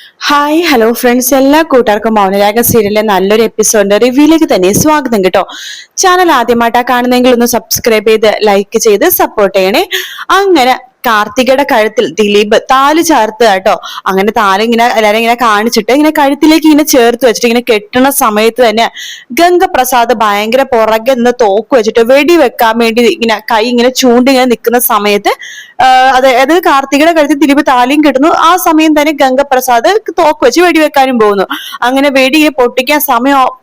Hi hello friends, എല്ലാ കൂട്ടുകാർക്കും മൗനരാഗ സീരിയലിലെ നല്ലൊരു എപ്പിസോഡിന്റെ റിവ്യൂയിലേക്ക് തന്നെ സ്വാഗതം കേട്ടോ. ചാനൽ ആദ്യമായിട്ടാ കാണുന്നെങ്കിൽ ഒന്ന് സബ്സ്ക്രൈബ് ചെയ്ത് ലൈക്ക് ചെയ്ത് സപ്പോർട്ട് ചെയ്യണേ. അങ്ങനെ കാർത്തികയുടെ കഴുത്തിൽ ദിലീപ് താലി ചേർത്ത് കേട്ടോ. അങ്ങനെ താലി ഇങ്ങനെ എല്ലാരും ഇങ്ങനെ കാണിച്ചിട്ട് ഇങ്ങനെ കഴുത്തിലേക്ക് ഇങ്ങനെ ചേർത്ത് വെച്ചിട്ട് ഇങ്ങനെ കെട്ടുന്ന സമയത്ത് തന്നെ ഗംഗപ്രസാദ് ഭയങ്കര പുറകെ നിന്ന് തോക്ക് വെച്ചിട്ട് വെടി വെക്കാൻ വേണ്ടി ഇങ്ങനെ കൈ ഇങ്ങനെ ചൂണ്ടി ഇങ്ങനെ നിൽക്കുന്ന സമയത്ത് അതായത് കാർത്തികയുടെ കഴുത്തിൽ ദിലീപ് താലിയും കെട്ടുന്നു. ആ സമയം തന്നെ ഗംഗപ്രസാദ് തോക്ക് വെച്ച് വെടിവെക്കാനും പോകുന്നു. അങ്ങനെ വെടി പൊട്ടിക്കാൻ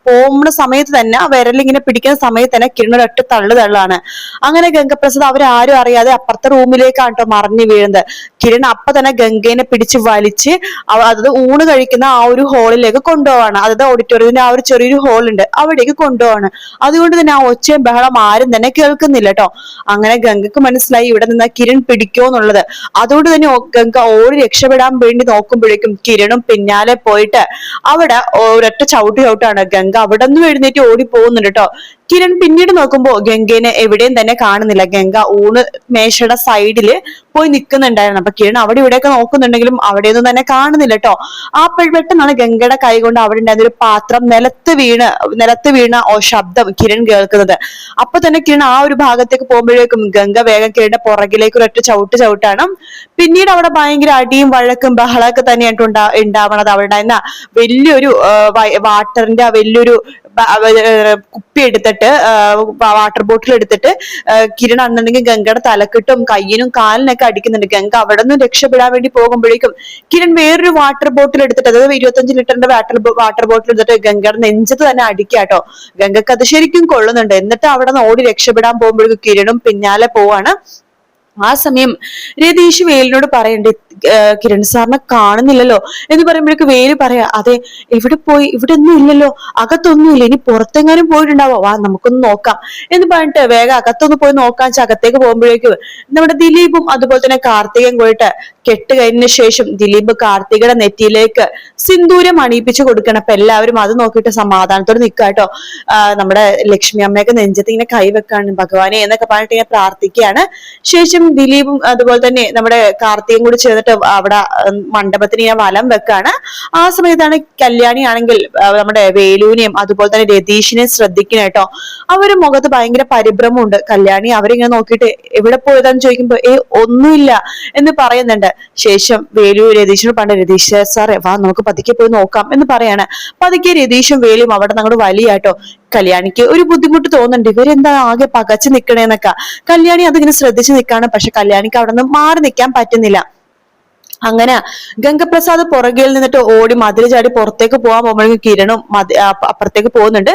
പോകുന്ന സമയത്ത് തന്നെ വിരലിങ്ങനെ പിടിക്കുന്ന സമയത്ത് തന്നെ കിരൺ ഒറ്റ തള്ളാണ്. അങ്ങനെ ഗംഗപ്രസാദ് അവരാരും അറിയാതെ അപ്പുറത്തെ റൂമിലേക്കാണ് കേട്ടോ മറിഞ്ഞു വീഴുന്നത്. കിരൺ അപ്പൊ തന്നെ ഗംഗേനെ പിടിച്ച് വലിച്ച് അതായത് ഊണ് കഴിക്കുന്ന ആ ഒരു ഹോളിലേക്ക് കൊണ്ടുപോവാണ്. അതായത് ഓഡിറ്റോറിയത്തിന്റെ ആ ഒരു ചെറിയൊരു ഹോൾ ഉണ്ട്, അവിടേക്ക് കൊണ്ടുപോവാണ്. അതുകൊണ്ട് തന്നെ ആ ഒച്ചയും ബഹളം ആരും തന്നെ കേൾക്കുന്നില്ല കേട്ടോ. അങ്ങനെ ഗംഗക്ക് മനസ്സിലായി ഇവിടെ നിന്ന് കിരൺ പിടിക്കോ എന്നുള്ളത്. അതുകൊണ്ട് തന്നെ ഗംഗ ഓടി രക്ഷപ്പെടാൻ വേണ്ടി നോക്കുമ്പോഴേക്കും കിരണും പിന്നാലെ പോയിട്ട് അവിടെ ഒരൊറ്റ ചവിട്ടാണ്. ഗംഗ അവിടെ നിന്നും എഴുന്നേറ്റ് ഓടി പോകുന്നുണ്ട് കേട്ടോ. കിരൺ പിന്നീട് നോക്കുമ്പോ ഗംഗേനെ എവിടെയും തന്നെ കാണുന്നില്ല. ഗംഗ ഊണ് മേശയുടെ സൈഡില് പോയി നിൽക്കുന്നുണ്ടായിരുന്നു. അപ്പൊ കിരൺ അവിടെ ഇവിടെയൊക്കെ നോക്കുന്നുണ്ടെങ്കിലും അവിടെയൊന്നും തന്നെ കാണുന്നില്ല കേട്ടോ. ആ പെട്ടെന്നാണ് ഗംഗയുടെ കൈ കൊണ്ട് അവിടെ ഉണ്ടായിരുന്ന ഒരു പാത്രം നിലത്ത് വീണ ശബ്ദം കിരൺ കേൾക്കുന്നത്. അപ്പൊ തന്നെ കിരൺ ആ ഒരു ഭാഗത്തേക്ക് പോകുമ്പോഴേക്കും ഗംഗ വേഗം കിരണിന്റെ പുറകിലേക്ക് ഒരൊറ്റ ചവിട്ടാണ്. പിന്നീട് അവിടെ ഭയങ്കര അടിയും വഴക്കും ബഹളമൊക്കെ തന്നെയായിട്ട് ഉണ്ടാവണത്. അവിടെ ഉണ്ടായിരുന്ന വലിയൊരു വാട്ടറിന്റെ വലിയൊരു കുപ്പി എടുത്തിട്ട് വാട്ടർ ബോട്ടിൽ എടുത്തിട്ട് കിരൺ അന്നുണ്ടെങ്കിൽ ഗംഗയുടെ തലക്കെട്ടും കയ്യിനും കാലിനൊക്കെ അടിക്കുന്നുണ്ട്. ഗംഗ അവിടെ നിന്ന് രക്ഷപ്പെടാൻ വേണ്ടി പോകുമ്പോഴേക്കും കിരൺ വേറൊരു വാട്ടർ ബോട്ടിൽ എടുത്തിട്ട്, അതായത് 25 ലിറ്ററിന്റെ വാട്ടർ ബോട്ടിൽ എടുത്തിട്ട് ഗംഗയുടെ നെഞ്ചത്ത് തന്നെ അടിക്കാട്ടോ. ഗംഗക്ക് അത് ശരിക്കും കൊള്ളുന്നുണ്ട്. എന്നിട്ട് അവിടെ നിന്ന് ഓടി രക്ഷപ്പെടാൻ പോകുമ്പോഴേക്കും കിരണും പിന്നാലെ പോവാണ്. ആ സമയം രതീഷ് വേലിനോട് പറയണ്ടേ, കിരൺ സാറിനെ കാണുന്നില്ലല്ലോ എന്ന് പറയുമ്പോഴേക്ക് വേല് പറയാ, അതെ എവിടെ പോയി, ഇവിടെ ഒന്നും ഇല്ലല്ലോ, അകത്തൊന്നുമില്ല, ഇനി പുറത്തെങ്ങാനും പോയിട്ടുണ്ടാവോ, വാ നമുക്കൊന്ന് നോക്കാം എന്ന് പറഞ്ഞിട്ട് വേഗം അകത്തൊന്ന് പോയി നോക്കാൻ അകത്തേക്ക് പോകുമ്പോഴേക്കും നമ്മുടെ ദിലീപും അതുപോലെ തന്നെ കാർത്തികയും പോയിട്ട് കെട്ട് കഴിഞ്ഞതിന് ശേഷം ദിലീപ് കാർത്തികയുടെ നെറ്റിയിലേക്ക് സിന്ദൂരം അണിയിപ്പിച്ചു കൊടുക്കണം. അപ്പൊ എല്ലാവരും അത് നോക്കിയിട്ട് സമാധാനത്തോടെ നിൽക്കാട്ടോ. നമ്മുടെ ലക്ഷ്മി അമ്മയൊക്കെ നെഞ്ചത്ത് ഇങ്ങനെ കൈവെക്കാണ്, ഭഗവാനെ എന്നൊക്കെ പറഞ്ഞിട്ട് ഇങ്ങനെ പ്രാർത്ഥിക്കുകയാണ്. ശേഷം ദിലീപും അതുപോലെ തന്നെ നമ്മുടെ കാർത്തികയും കൂടി ചേർന്നിട്ട് അവിടെ മണ്ഡപത്തിന് ഇങ്ങനെ വലം വെക്കാണ്. ആ സമയത്താണ് കല്യാണി ആണെങ്കിൽ നമ്മുടെ വേലുവിനെയും അതുപോലെ തന്നെ രതീഷിനെയും ശ്രദ്ധിക്കണം കേട്ടോ. അവര് മുഖത്ത് ഭയങ്കര പരിഭ്രമമുണ്ട്. കല്യാണി അവരിങ്ങനെ നോക്കിയിട്ട് എവിടെ പോയതാന്ന് ചോദിക്കുമ്പോ ഒന്നുമില്ല എന്ന് പറയുന്നുണ്ട്. ശേഷം വേലു രതീഷിനോട് പണ്ട്, രതീഷ് സാറേ വാ നമുക്ക് പതുക്കെ പോയി നോക്കാം എന്ന് പറയാണ്. പതുക്കെ രതീഷും വേലും അവിടെ അങ്ങോട്ട് വലിയാട്ടോ. കല്യാണിക്ക് ഒരു ബുദ്ധിമുട്ട് തോന്നുന്നുണ്ട്, ഇവരെന്താ ആകെ പകച്ചു നിക്കണേന്നൊക്കെ. കല്യാണി അതിങ്ങനെ ശ്രദ്ധിച്ചു നിൽക്കാണ്. പക്ഷെ കല്യാണിക്ക് അവിടെ നിന്ന് മാറി നിൽക്കാൻ പറ്റുന്നില്ല. അങ്ങനെ ഗംഗപ്രസാദ് പുറകിൽ നിന്നിട്ട് ഓടി മതിൽ ചാടി പുറത്തേക്ക് പോകാൻ പോകുമ്പോഴേക്കും കിരണും അപ്പുറത്തേക്ക് പോകുന്നുണ്ട്.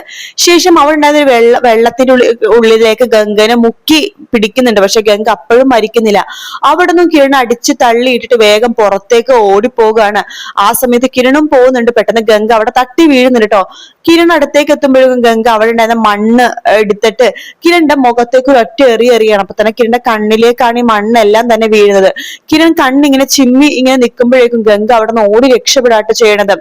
ശേഷം അവിടെ ഉണ്ടായിരുന്ന വെള്ളത്തിന്റെ ഉള്ളിലേക്ക് ഗംഗനെ മുക്കി പിടിക്കുന്നുണ്ട്. പക്ഷെ ഗംഗ അപ്പോഴും മരിക്കുന്നില്ല. അവിടെ നിന്നും കിരൺ അടിച്ച് തള്ളിയിട്ടിട്ട് വേഗം പുറത്തേക്ക് ഓടിപ്പോകുകയാണ്. ആ സമയത്ത് കിരണും പോകുന്നുണ്ട്. പെട്ടെന്ന് ഗംഗ അവിടെ തട്ടി വീഴുന്നുണ്ട് കേട്ടോ. കിരൺ അടുത്തേക്ക് എത്തുമ്പോഴേക്കും ഗംഗ അവിടെ ഉണ്ടായിരുന്ന മണ്ണ് എടുത്തിട്ട് കിരണിന്റെ മുഖത്തേക്ക് ഒരു ഒറ്റ എറിയാണ്. അപ്പൊ തന്നെ കിരണിന്റെ കണ്ണിലേക്കാണ് ഈ മണ്ണെല്ലാം തന്നെ വീഴുന്നത്. കിരൺ കണ്ണിങ്ങനെ ചിമ്മി ഇങ്ങനെ നിൽക്കുമ്പോഴേക്കും ഗംഗ അവിടെ നിന്ന് ഓടി രക്ഷപ്പെടാട്ടോ ചെയ്യണത്.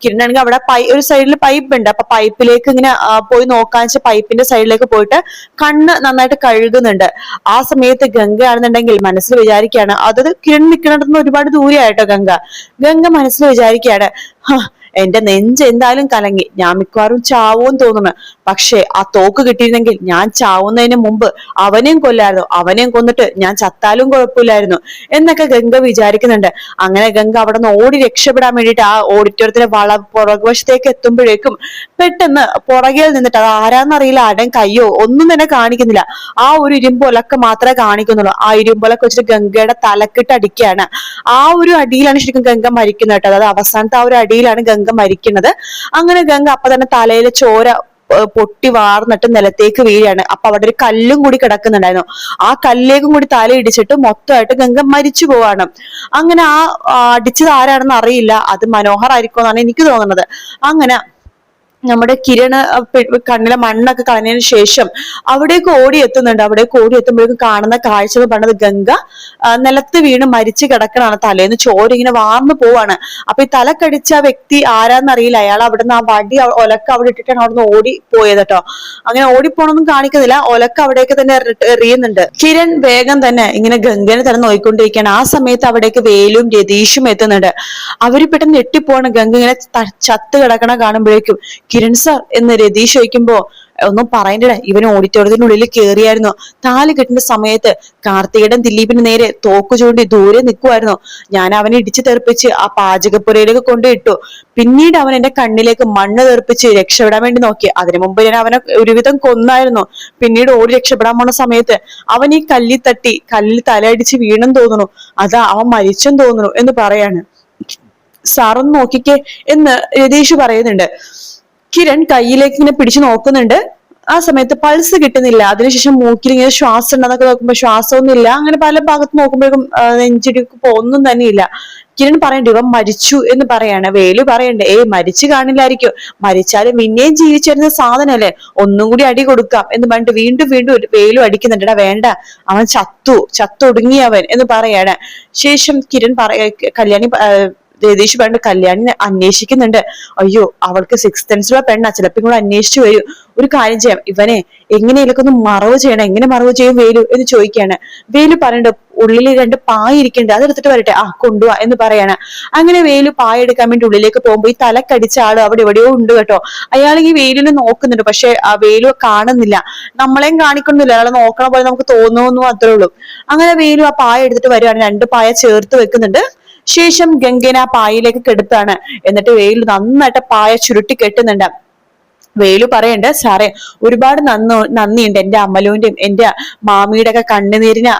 കിരണാണെങ്കിൽ അവിടെ ഒരു സൈഡിൽ പൈപ്പ് ഉണ്ട്. അപ്പൊ പൈപ്പിലേക്ക് ഇങ്ങനെ പോയി നോക്കാന്ന് വെച്ചാൽ പൈപ്പിന്റെ സൈഡിലേക്ക് പോയിട്ട് കണ്ണ് നന്നായിട്ട് കഴുകുന്നുണ്ട്. ആ സമയത്ത് ഗംഗയാണെന്നുണ്ടെങ്കിൽ മനസ്സിൽ വിചാരിക്കുകയാണ്, അതായത് കിരൺ നിൽക്കുന്നിടത്തുനിന്ന് ഒരുപാട് ദൂരെയായിട്ടോ ഗംഗ മനസ്സിൽ വിചാരിക്കുകയാണ്, എന്റെ നെഞ്ച് എന്തായാലും കലങ്ങി, ഞാൻ മിക്കവാറും ചാവോന്ന് തോന്നുന്നു. പക്ഷെ ആ തോക്ക് കിട്ടിയിരുന്നെങ്കിൽ ഞാൻ ചാവുന്നതിന് മുമ്പ് അവനെയും കൊല്ലായിരുന്നു, അവനെയും കൊന്നിട്ട് ഞാൻ ചത്താലും കുഴപ്പമില്ലായിരുന്നു എന്നൊക്കെ ഗംഗ വിചാരിക്കുന്നുണ്ട്. അങ്ങനെ ഗംഗ അവിടെ നിന്ന് ഓടി രക്ഷപ്പെടാൻ വേണ്ടിയിട്ട് ആ ഓഡിറ്റോറിയത്തിന്റെ പുറകുവശത്തേക്ക് എത്തുമ്പോഴേക്കും പെട്ടെന്ന് പുറകിൽ നിന്നിട്ട്, അത് ആരാന്നറിയില്ല, ആരുടെയും കയ്യോ ഒന്നും തന്നെ കാണിക്കുന്നില്ല, ആ ഒരു ഇരുമ്പൊലൊക്കെ മാത്രമേ കാണിക്കുന്നുള്ളൂ. ആ ഇരുമ്പൊലൊക്കെ വെച്ചിട്ട് ഗംഗയുടെ തലക്കിട്ട് അടിക്കുകയാണ്. ആ ഒരു അടിയിലാണ് ശരിക്കും ഗംഗ മരിക്കുന്നത് കേട്ടോ. അതായത് അവസാനത്തെ ആ ഒരു അടിയിലാണ് ഗംഗ മരിക്കുന്നത്. അങ്ങനെ ഗംഗ അപ്പൊ തന്നെ തലയിലെ ചോര പൊട്ടി വാർന്നിട്ട് നിലത്തേക്ക് വീഴാണ്. അപ്പൊ അവിടെ ഒരു കല്ലും കൂടി കിടക്കുന്നുണ്ടായിരുന്നു. ആ കല്ലേക്കും കൂടി തല ഇടിച്ചിട്ട് മൊത്തമായിട്ട് ഗംഗ മരിച്ചു പോവാണ്. അങ്ങനെ അടിച്ചത് ആരാണെന്ന് അറിയില്ല, അത് മനോഹർ ആയിരിക്കും എന്നാണ് എനിക്ക് തോന്നുന്നത്. അങ്ങനെ നമ്മുടെ കിരണ് കണ്ണിലെ മണ്ണൊക്കെ കളഞ്ഞതിന് ശേഷം അവിടേക്ക് ഓടിയെത്തുന്നുണ്ട്. അവിടേക്ക് ഓടിയെത്തുമ്പോഴേക്കും കാണുന്ന കാഴ്ച എന്ന് പറഞ്ഞത് ഗംഗ നിലത്ത് വീണ് മരിച്ചു കിടക്കണാണ്. തലേന്ന് ചോര ഇങ്ങനെ വാർന്നു പോവാണ്. അപ്പൊ ഈ തലക്കടിച്ച വ്യക്തി ആരാന്നറിയില്ല. അയാൾ അവിടുന്ന് ആ വടി ഒലക്ക അവിടെ ഇട്ടിട്ടാണ് അവിടുന്ന് ഓടി പോയത് കേട്ടോ. അങ്ങനെ ഓടിപ്പോണൊന്നും കാണിക്കുന്നില്ല, ഒലക്ക അവിടേക്ക് തന്നെ എറിയുന്നുണ്ട്. കിരൺ വേഗം തന്നെ ഇങ്ങനെ ഗംഗനെ തന്നെ നോയിക്കൊണ്ടിരിക്കുകയാണ്. ആ സമയത്ത് അവിടേക്ക് വേലും രതീഷും എത്തുന്നുണ്ട്. അവര് പെട്ടെന്ന് ഞെട്ടിപ്പോവാണ്. ഗംഗ ഇങ്ങനെ ചത്ത് കിടക്കണ കാണുമ്പോഴേക്കും കിരൺ സർ എന്ന് രതീഷ് ചോദിക്കുമ്പോ ഒന്നും പറയണ്ടേ, ഇവൻ ഓഡിറ്റോറിയത്തിനുള്ളിൽ കയറിയായിരുന്നു. താലി കെട്ടുന്ന സമയത്ത് കാർത്തികേയൻ ദിലീപിന് നേരെ തോക്ക് ചൂണ്ടി ദൂരെ നിൽക്കുമായിരുന്നു. ഞാൻ അവനെ ഇടിച്ചു തെറിപ്പിച്ച് ആ പാചകപ്പുരയിലേക്ക് കൊണ്ടിട്ടു. പിന്നീട് അവൻ എന്റെ കണ്ണിലേക്ക് മണ്ണ് തെറിപ്പിച്ച് രക്ഷപ്പെടാൻ വേണ്ടി നോക്കി. അതിനു മുമ്പ് ഞാൻ അവനെ ഒരുവിധം കൊന്നായിരുന്നു. പിന്നീട് ഓടി രക്ഷപ്പെടാൻ പോണ സമയത്ത് അവൻ ഈ കല്ലിൽ തട്ടി കല്ലിൽ തലയടിച്ച് വീണെന്ന് തോന്നുന്നു. അതാ അവൻ മരിച്ചെന്ന് തോന്നുന്നു എന്ന് പറയാണ്. സാറൊന്ന് നോക്കിക്കേ എന്ന് രതീഷ് പറയുന്നുണ്ട്. കിരൺ കയ്യിലേക്ക് ഇങ്ങനെ പിടിച്ചു നോക്കുന്നുണ്ട്. ആ സമയത്ത് പൾസ് കിട്ടുന്നില്ല. അതിനുശേഷം മൂക്കിൽ ഇങ്ങനെ ശ്വാസം ഉണ്ടെന്നൊക്കെ നോക്കുമ്പോ ശ്വാസമൊന്നും ഇല്ല. അങ്ങനെ പല ഭാഗത്ത് നോക്കുമ്പോഴേക്കും നെഞ്ചിടിപ്പ് ഒന്നും തന്നെ ഇല്ല. കിരൺ പറയണ്ട ഇവൻ മരിച്ചു എന്ന് പറയാണ്. വേലു പറയണ്ടേ മരിച്ചു കാണില്ലായിരിക്കും, മരിച്ചാലും പിന്നെയും ജീവിച്ചിരുന്ന സാധനല്ലേ, ഒന്നും കൂടി അടി കൊടുക്കാം എന്ന് പറഞ്ഞിട്ട് വീണ്ടും വീണ്ടും വേലു അടിക്കുന്നുണ്ട്. വേണ്ട, അവൻ ചത്തൊടുങ്ങി അവൻ എന്ന് പറയാണ്. ശേഷം കിരൺ കല്യാണി രതീഷ് പറഞ്ഞ കല്യാണി അന്വേഷിക്കുന്നുണ്ട്. അയ്യോ അവൾക്ക് 6th സെൻസിലുള്ള പെണ്ണ, ചിലപ്പോൾ കൂടെ അന്വേഷിച്ചു വരും. ഒരു കാര്യം ചെയ്യാം, ഇവനെ എങ്ങനെയൊക്കെ ഒന്ന് മറവ് ചെയ്യണം. എങ്ങനെ മറവ് ചെയ്യും വേലു എന്ന് ചോദിക്കാണ്. വേലു പറയണ്ട് ഉള്ളിൽ 2 പായ ഇരിക്കുന്നുണ്ട്, അതെടുത്തിട്ട് വരട്ടെ, കൊണ്ടുപോവാ എന്ന് പറയാണ്. അങ്ങനെ വേലു പായ എടുക്കാൻ വേണ്ടി ഉള്ളിലേക്ക് പോകുമ്പോ ഈ തലക്കടിച്ച ആള് അവിടെ എവിടെയോ ഉണ്ട് കേട്ടോ. അയാൾ ഈ വേലുവിനെ നോക്കുന്നുണ്ട്. പക്ഷെ ആ വേലു കാണുന്നില്ല, നമ്മളെയും കാണിക്കുന്നില്ല. അയാളെ നോക്കണ പോലെ നമുക്ക് തോന്നുന്നു, അത്രേ ഉള്ളൂ. അങ്ങനെ വേലു ആ പായ എടുത്തിട്ട് വരുവാണ്. 2 പായ ചേർത്ത് വെക്കുന്നുണ്ട്. ശേഷം ഗംഗേന ആ പായയിലേക്ക് കെടുത്താണ്. എന്നിട്ട് വേലു നന്നായിട്ട് പായ ചുരുട്ടി കെട്ടുന്നുണ്ട്. വേലു പറയണ്ട് സാറേ ഒരുപാട് നന്ദിയുണ്ട്, എന്റെ അമലുവിന്റെയും എന്റെ മാമിയുടെ ഒക്കെ കണ്ണുനീരിന്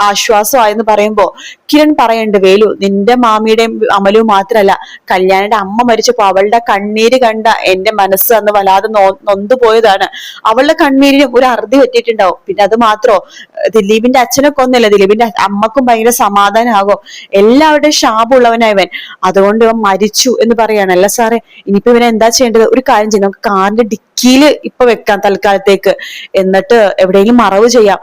ആശ്വാസമായെന്ന് പറയുമ്പോ കിരൺ പറയണ്ട് വേലു നിന്റെ മാമിയുടെയും അമലുവും മാത്രല്ല, കല്യാണിയുടെ അമ്മ മരിച്ചപ്പോ അവളുടെ കണ്ണീര് കണ്ട എന്റെ മനസ്സ് അന്ന് വല്ലാതെ നൊന്തു പോയതാണ്. അവളുടെ കണ്ണീരിന് ഒരു അറുതി പറ്റിയിട്ടുണ്ടാവും. പിന്നെ അത് മാത്രോ ദിലീപിന്റെ അച്ഛനെ കൊന്നല്ല, ദിലീപിന്റെ അമ്മക്കും ഭയങ്കര സമാധാനമാകും. എല്ലാവരുടെയും ശാപമുള്ളവനായവൻ, അതുകൊണ്ട് ഇവൻ മരിച്ചു എന്ന് പറയാണല്ല സാറേ. ഇനിയിപ്പോ ഇവനെ എന്താ ചെയ്യേണ്ടത്? ഒരു കാര്യം ചെയ്യും, നമുക്ക് കാറിന്റെ ഡിക്കിയില് ഇപ്പൊ വെക്കാം തൽക്കാലത്തേക്ക്, എന്നിട്ട് എവിടെയെങ്കിലും മറവ് ചെയ്യാം.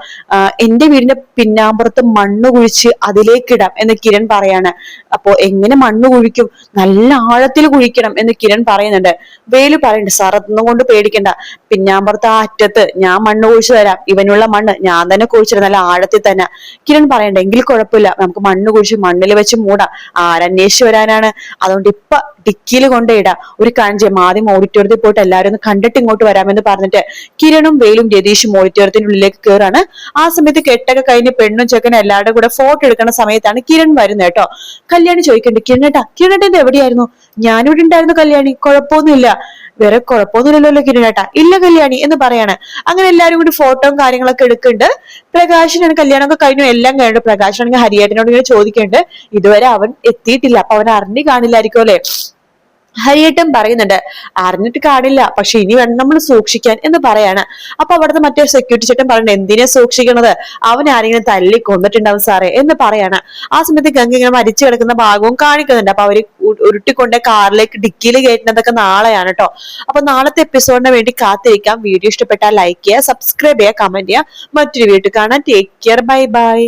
എന്റെ വീടിന്റെ പിന്നാമ്പുറത്ത് മണ്ണ് കുഴിച്ച് അതിലേക്ക് ഇടാം എന്ന് കിരൺ പറയാണ്. അപ്പോ എങ്ങനെ മണ്ണ് കുഴിക്കും? നല്ല ആഴത്തിൽ കുഴിക്കണം എന്ന് കിരൺ പറയുന്നുണ്ട്. വേലു പറയുന്നുണ്ട് സാർ അതൊന്നും കൊണ്ട് പേടിക്കണ്ട, പിന്നാമ്പുറത്ത് ആ അറ്റത്ത് ഞാൻ മണ്ണ് കുഴിച്ചു തരാം, ഇവനുള്ള മണ്ണ് ഞാൻ തന്നെ കുഴിച്ചിടാം, നല്ല ആഴത്തിൽ തന്നെ. കിരൺ പറയണ്ട എങ്കിൽ കുഴപ്പമില്ല, നമുക്ക് മണ്ണ് കുഴിച്ച് മണ്ണിൽ വെച്ച് മൂടാം, ആരന്വേഷിച്ച് വരാനാണ്, അതുകൊണ്ട് ഇപ്പൊ ഡിക്കിയിൽ കൊണ്ടിടാം. ഒരു കാര്യം ചെയ്യാം, ആദ്യം ഓഡിറ്റോറിയത്തിൽ പോയിട്ട് എല്ലാവരും ഒന്ന് കണ്ടിട്ട് ഇങ്ങോട്ട് വരാമെന്ന് പറഞ്ഞിട്ട് കിരണും വേലും രതീഷും ഓഡിറ്റോറിയത്തിന്റെ ഉള്ളിലേക്ക് കയറാണ്. ആ സമയത്ത് കെട്ടൊക്കെ കഴിഞ്ഞ് പെണ്ണും ചെക്കനും എല്ലാവരുടെ കൂടെ ഫോട്ടോ എടുക്കുന്ന സമയത്താണ് കിരൺ വരുന്നത് കേട്ടോ. കല്യാണി ചോദിക്കണ്ട് കിരണേട്ട എവിടെയായിരുന്നു? ഞാനിവിടെ ഉണ്ടായിരുന്നു കല്യാണി, കുഴപ്പമൊന്നുമില്ല. വേറെ കുഴപ്പമൊന്നുമില്ലല്ലോ കിരണേട്ട? ഇല്ല കല്യാണി എന്ന് പറയാണ്. അങ്ങനെ എല്ലാവരും കൂടി ഫോട്ടോയും കാര്യങ്ങളൊക്കെ എടുക്കുന്നുണ്ട്. പ്രകാശനാണ് കല്യാണമൊക്കെ കഴിഞ്ഞു, എല്ലാം കഴിഞ്ഞു. പ്രകാശനാണെങ്കിൽ ഹരിയേട്ടനോട് ഇങ്ങനെ ചോദിക്കുന്നുണ്ട്, ഇതുവരെ അവൻ എത്തിയിട്ടില്ല, അപ്പൊ അവൻ അറിഞ്ഞു കാണില്ലായിരിക്കും അല്ലെ? ഹരിയേട്ടൻ പറയുന്നുണ്ട് അറിഞ്ഞിട്ട് കാണില്ല, പക്ഷെ ഇനി വേണം നമ്മൾ സൂക്ഷിക്കാൻ എന്ന് പറയാണ്. അപ്പൊ അവിടുത്തെ മറ്റേ സെക്യൂരിറ്റി ചേട്ടൻ പറയുന്നത് എന്തിനെ സൂക്ഷിക്കണത്, അവൻ ആരെങ്കിലും തല്ലി കൊന്നിട്ടുണ്ടാവും സാറേ എന്ന് പറയാണ്. ആ സമയത്ത് ഗംഗ ഇങ്ങനെ മരിച്ചു കിടക്കുന്ന ഭാഗവും കാണിക്കുന്നുണ്ട്. അപ്പൊ അവര് ഉരുട്ടിക്കൊണ്ട് കാറിലേക്ക് ഡിക്കിയിൽ കയറ്റുന്നതൊക്കെ നാളെയാണ് കേട്ടോ. അപ്പൊ നാളത്തെ എപ്പിസോഡിന് വേണ്ടി കാത്തിരിക്കാം. വീഡിയോ ഇഷ്ടപ്പെട്ടാൽ ലൈക്ക് ചെയ്യുക, സബ്സ്ക്രൈബ് ചെയ്യുക, കമന്റ് ചെയ്യുക. മറ്റൊരു വീഡിയോ കാണാൻ. Take care, bye bye.